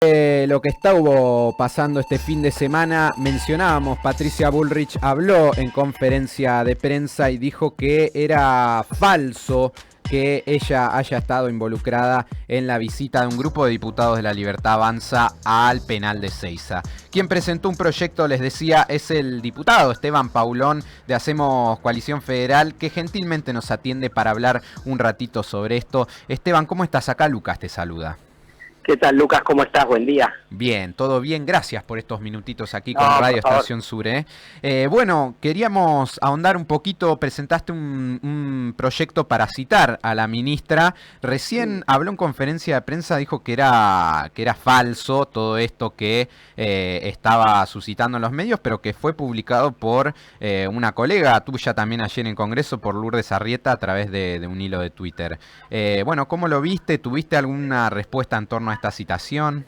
Lo que estuvo pasando este fin de semana, mencionábamos, Patricia Bullrich habló en conferencia de prensa y dijo que era falso que ella haya estado involucrada en la visita de un grupo de diputados de La Libertad Avanza al penal de Seiza. Quien presentó un proyecto, les decía, es el diputado Esteban Paulón de Hacemos Coalición Federal, que gentilmente nos atiende para hablar un ratito sobre esto. Esteban, ¿cómo estás? Acá Lucas te saluda. ¿Qué tal, Lucas? ¿Cómo estás? Buen día. Bien, todo bien. Gracias por estos minutitos aquí con No, Radio por favor. Estación Sur. Bueno, queríamos ahondar un poquito. Presentaste un proyecto para citar a la ministra. Recién habló en conferencia de prensa, dijo que era falso todo esto que estaba suscitando en los medios, pero que fue publicado por una colega tuya también ayer en Congreso, por Lourdes Arrieta, a través de un hilo de Twitter. Bueno, ¿cómo lo viste? ¿Tuviste alguna respuesta en torno a esta citación?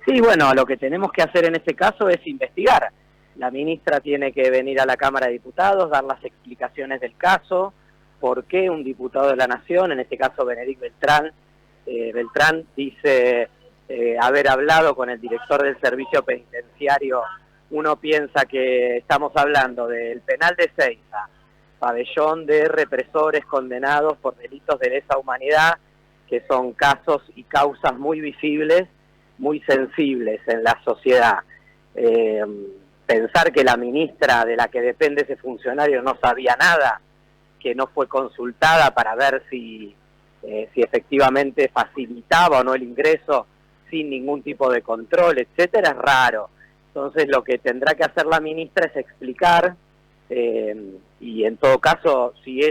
Sí, bueno, lo que tenemos que hacer en este caso es investigar. La ministra tiene que venir a la Cámara de Diputados, dar las explicaciones del caso, por qué un diputado de la Nación, en este caso Benedict Beltrán dice haber hablado con el director del servicio penitenciario. Uno piensa que estamos hablando del penal de Seiza, pabellón de represores condenados por delitos de lesa humanidad, que son casos y causas muy visibles, muy sensibles en la sociedad. Pensar que la ministra de la que depende ese funcionario no sabía nada, que no fue consultada para ver si efectivamente facilitaba o no el ingreso sin ningún tipo de control, etcétera, es raro. Entonces lo que tendrá que hacer la ministra es explicar, y en todo caso, si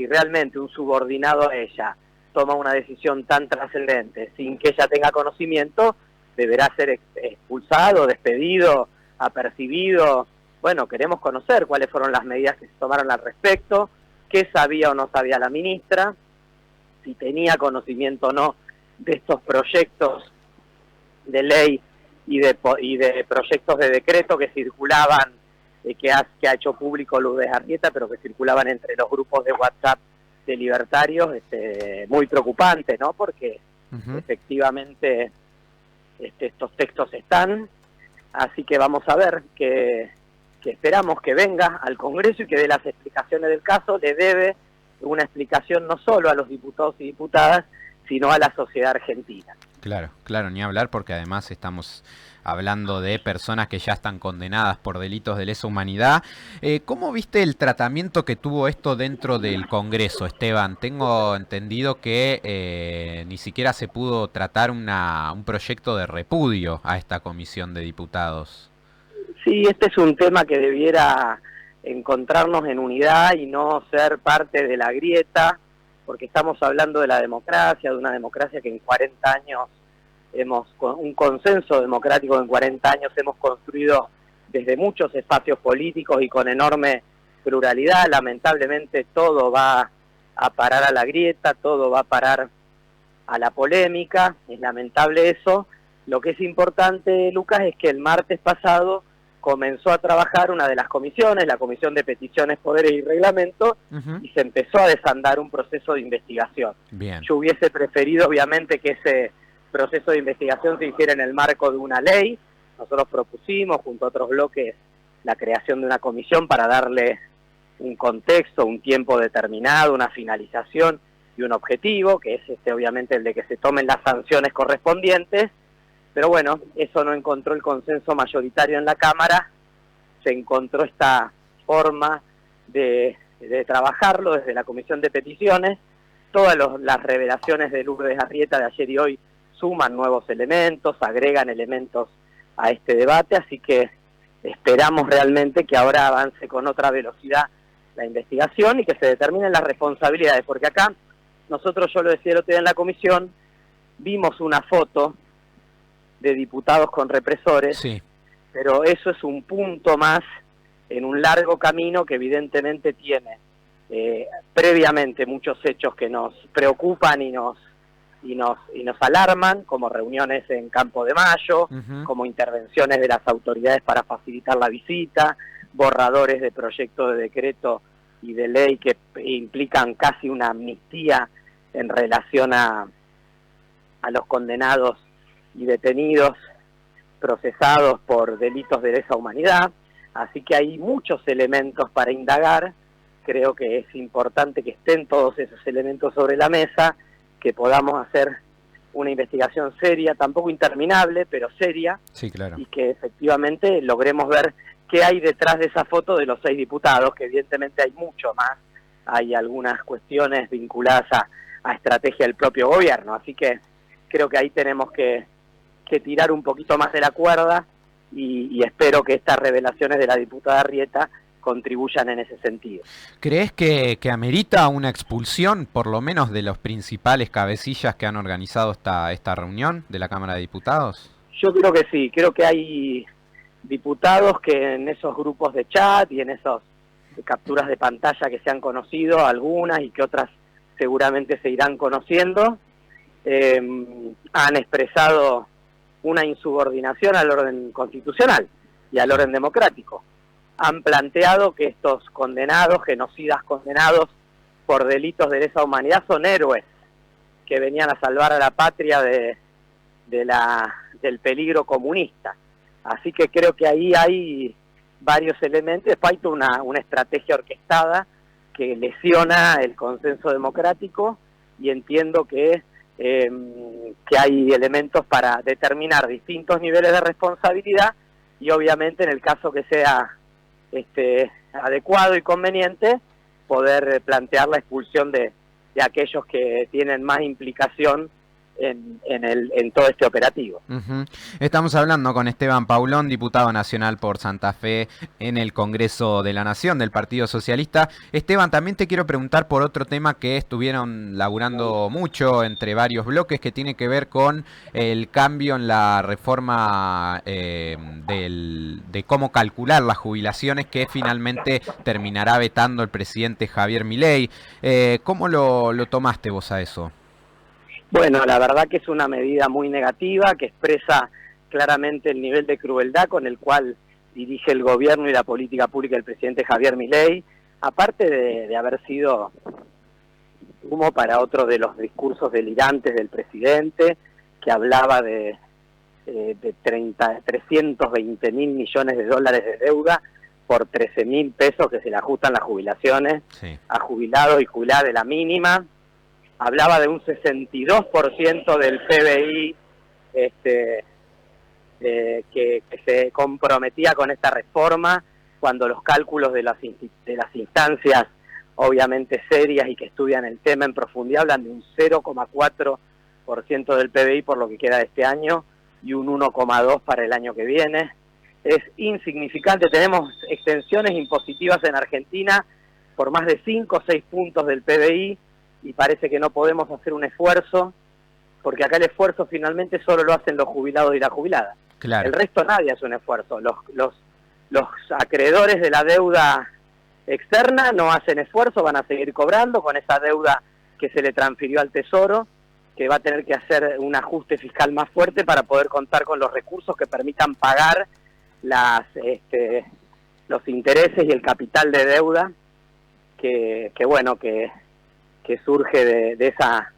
realmente un subordinado a ella toma una decisión tan trascendente sin que ella tenga conocimiento, deberá ser expulsado, despedido, apercibido. Bueno, queremos conocer cuáles fueron las medidas que se tomaron al respecto, qué sabía o no sabía la ministra, si tenía conocimiento o no de estos proyectos de ley y de proyectos de decreto que circulaban, que ha hecho público Lourdes Arrieta, pero que circulaban entre los grupos de WhatsApp de libertarios, muy preocupante, ¿no? Porque efectivamente estos textos están, así que vamos a ver que esperamos que venga al Congreso y que dé las explicaciones del caso. Le debe una explicación no solo a los diputados y diputadas, sino a la sociedad argentina. Claro, claro, ni hablar, porque además estamos hablando de personas que ya están condenadas por delitos de lesa humanidad. ¿Cómo viste el tratamiento que tuvo esto dentro del Congreso, Esteban? Tengo entendido que ni siquiera se pudo tratar un proyecto de repudio a esta comisión de diputados. Sí, este es un tema que debiera encontrarnos en unidad y no ser parte de la grieta, porque estamos hablando de la democracia, de una democracia que en 40 años un consenso democrático en 40 años hemos construido desde muchos espacios políticos y con enorme pluralidad. Lamentablemente todo va a parar a la grieta, todo va a parar a la polémica, es lamentable eso. Lo que es importante, Lucas, es que el martes pasado comenzó a trabajar una de las comisiones, la Comisión de Peticiones, Poderes y Reglamentos, y se empezó a desandar un proceso de investigación. Bien. Yo hubiese preferido, obviamente, que ese proceso de investigación se hiciera en el marco de una ley. Nosotros propusimos, junto a otros bloques, la creación de una comisión para darle un contexto, un tiempo determinado, una finalización y un objetivo, que es obviamente el de que se tomen las sanciones correspondientes. Pero bueno, eso no encontró el consenso mayoritario en la Cámara, se encontró esta forma de trabajarlo desde la Comisión de Peticiones. Todas las revelaciones de Lourdes Arrieta de ayer y hoy suman nuevos elementos, agregan elementos a este debate, así que esperamos realmente que ahora avance con otra velocidad la investigación y que se determinen las responsabilidades, porque acá nosotros, yo lo decía el otro día en la comisión, vimos una foto de diputados con represores, Sí. pero eso es un punto más en un largo camino que evidentemente tiene previamente muchos hechos que nos preocupan y nos alarman, como reuniones en Campo de Mayo, como intervenciones de las autoridades para facilitar la visita, borradores de proyectos de decreto y de ley que implican casi una amnistía en relación a los condenados y detenidos procesados por delitos de lesa humanidad, así que hay muchos elementos para indagar. Creo que es importante que estén todos esos elementos sobre la mesa, que podamos hacer una investigación seria, tampoco interminable, pero seria, Sí, claro. y que efectivamente logremos ver qué hay detrás de esa foto de los 6 diputados, que evidentemente hay mucho más, hay algunas cuestiones vinculadas a estrategia del propio gobierno, así que creo que ahí tenemos que tirar un poquito más de la cuerda y espero que estas revelaciones de la diputada Arrieta contribuyan en ese sentido. ¿Crees que amerita una expulsión, por lo menos de los principales cabecillas que han organizado esta reunión de la Cámara de Diputados? Yo creo que sí, creo que hay diputados que en esos grupos de chat y en esas capturas de pantalla que se han conocido, algunas y que otras seguramente se irán conociendo, han expresado una insubordinación al orden constitucional y al orden democrático. Han planteado que estos condenados, genocidas condenados por delitos de lesa humanidad, son héroes que venían a salvar a la patria del peligro comunista. Así que creo que ahí hay varios elementos. Después hay una estrategia orquestada que lesiona el consenso democrático, y entiendo que hay elementos para determinar distintos niveles de responsabilidad y obviamente en el caso que sea adecuado y conveniente poder plantear la expulsión de aquellos que tienen más implicación en todo este operativo. Estamos hablando con Esteban Paulón, diputado nacional por Santa Fe en el Congreso de la Nación del Partido Socialista. Esteban, también te quiero preguntar por otro tema que estuvieron laburando mucho entre varios bloques, que tiene que ver con el cambio en la reforma de cómo calcular las jubilaciones, que finalmente terminará vetando el presidente Javier Milei. ¿Cómo lo tomaste vos a eso? Bueno, la verdad que es una medida muy negativa, que expresa claramente el nivel de crueldad con el cual dirige el gobierno y la política pública del presidente Javier Milei, aparte de haber sido humo para otro de los discursos delirantes del presidente, que hablaba de 320 mil millones de dólares de deuda por 13 mil pesos que se le ajustan las jubilaciones, sí, a jubilados y jubiladas de la mínima. Hablaba de un 62% del PBI que se comprometía con esta reforma, cuando los cálculos de las instancias obviamente serias y que estudian el tema en profundidad hablan de un 0,4% del PBI por lo que queda de este año y un 1,2% para el año que viene. Es insignificante. Tenemos extensiones impositivas en Argentina por más de 5 o 6 puntos del PBI, y parece que no podemos hacer un esfuerzo, porque acá el esfuerzo finalmente solo lo hacen los jubilados y las jubiladas. Claro. El resto nadie hace un esfuerzo. Los acreedores de la deuda externa no hacen esfuerzo, van a seguir cobrando con esa deuda que se le transfirió al Tesoro, que va a tener que hacer un ajuste fiscal más fuerte para poder contar con los recursos que permitan pagar los intereses y el capital de deuda que surge de esa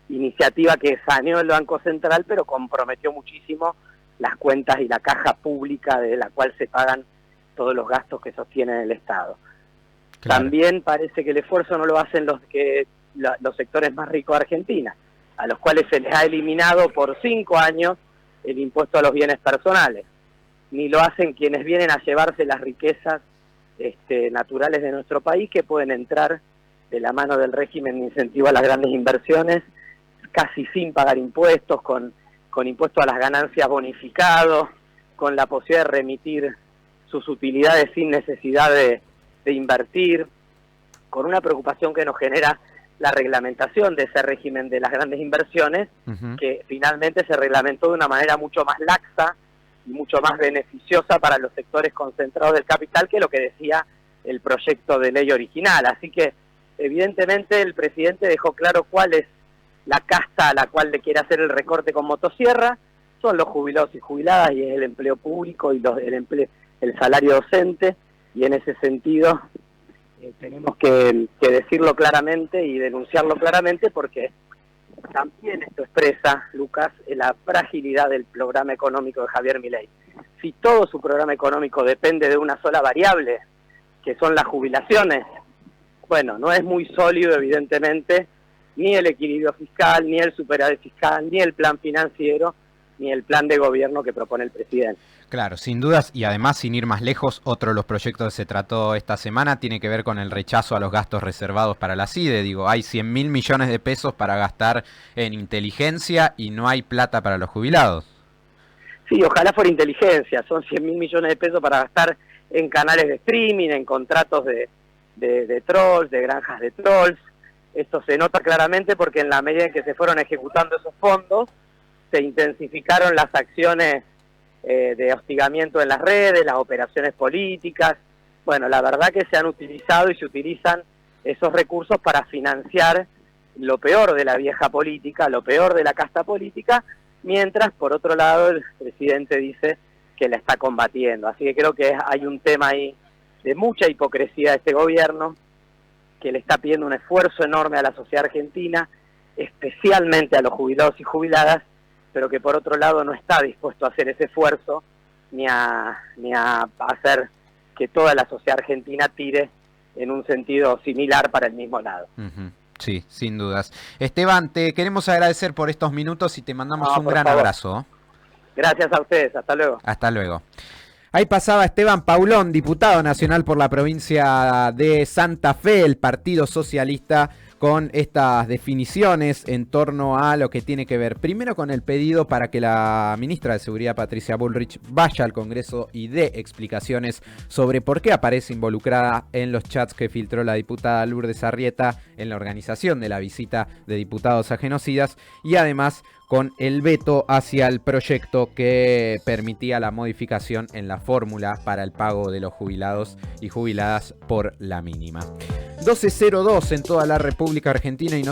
iniciativa que saneó el Banco Central, pero comprometió muchísimo las cuentas y la caja pública de la cual se pagan todos los gastos que sostiene el Estado. Claro. También parece que el esfuerzo no lo hacen los sectores más ricos de Argentina, a los cuales se les ha eliminado por 5 años el impuesto a los bienes personales. Ni lo hacen quienes vienen a llevarse las riquezas naturales de nuestro país, que pueden entrar de la mano del régimen de incentivo a las grandes inversiones, casi sin pagar impuestos, con impuestos a las ganancias bonificados, con la posibilidad de remitir sus utilidades sin necesidad de invertir, con una preocupación que nos genera la reglamentación de ese régimen de las grandes inversiones, que finalmente se reglamentó de una manera mucho más laxa y mucho más beneficiosa para los sectores concentrados del capital que lo que decía el proyecto de ley original. Así que evidentemente el presidente dejó claro cuál es la casta a la cual le quiere hacer el recorte con motosierra. Son los jubilados y jubiladas, y es el empleo público y el salario docente, y en ese sentido tenemos que decirlo claramente y denunciarlo claramente, porque también esto expresa, Lucas, la fragilidad del programa económico de Javier Milei. Si todo su programa económico depende de una sola variable, que son las jubilaciones, bueno, no es muy sólido, evidentemente, ni el equilibrio fiscal, ni el superávit fiscal, ni el plan financiero, ni el plan de gobierno que propone el presidente. Claro, sin dudas, y además, sin ir más lejos, otro de los proyectos que se trató esta semana tiene que ver con el rechazo a los gastos reservados para la CIDE. Digo, hay 100.000 millones de pesos para gastar en inteligencia y no hay plata para los jubilados. Sí, ojalá fuera inteligencia, son 100.000 millones de pesos para gastar en canales de streaming, en contratos de trolls, de granjas de trolls. Esto se nota claramente porque en la medida en que se fueron ejecutando esos fondos, se intensificaron las acciones de hostigamiento en las redes, las operaciones políticas. Bueno, la verdad que se han utilizado y se utilizan esos recursos para financiar lo peor de la vieja política, lo peor de la casta política, mientras, por otro lado, el presidente dice que la está combatiendo. Así que creo que hay un tema ahí de mucha hipocresía de este gobierno, que le está pidiendo un esfuerzo enorme a la sociedad argentina, especialmente a los jubilados y jubiladas, pero que por otro lado no está dispuesto a hacer ese esfuerzo ni a hacer que toda la sociedad argentina tire en un sentido similar para el mismo lado. Sí, sin dudas. Esteban, te queremos agradecer por estos minutos y te mandamos un gran favor. abrazo. Gracias a ustedes, hasta luego. Hasta luego. Ahí pasaba Esteban Paulón, diputado nacional por la provincia de Santa Fe, el Partido Socialista, con estas definiciones en torno a lo que tiene que ver primero con el pedido para que la ministra de Seguridad, Patricia Bullrich, vaya al Congreso y dé explicaciones sobre por qué aparece involucrada en los chats que filtró la diputada Lourdes Arrieta en la organización de la visita de diputados a genocidas, y además con el veto hacia el proyecto que permitía la modificación en la fórmula para el pago de los jubilados y jubiladas por la mínima. 12:02 en toda la República Argentina y no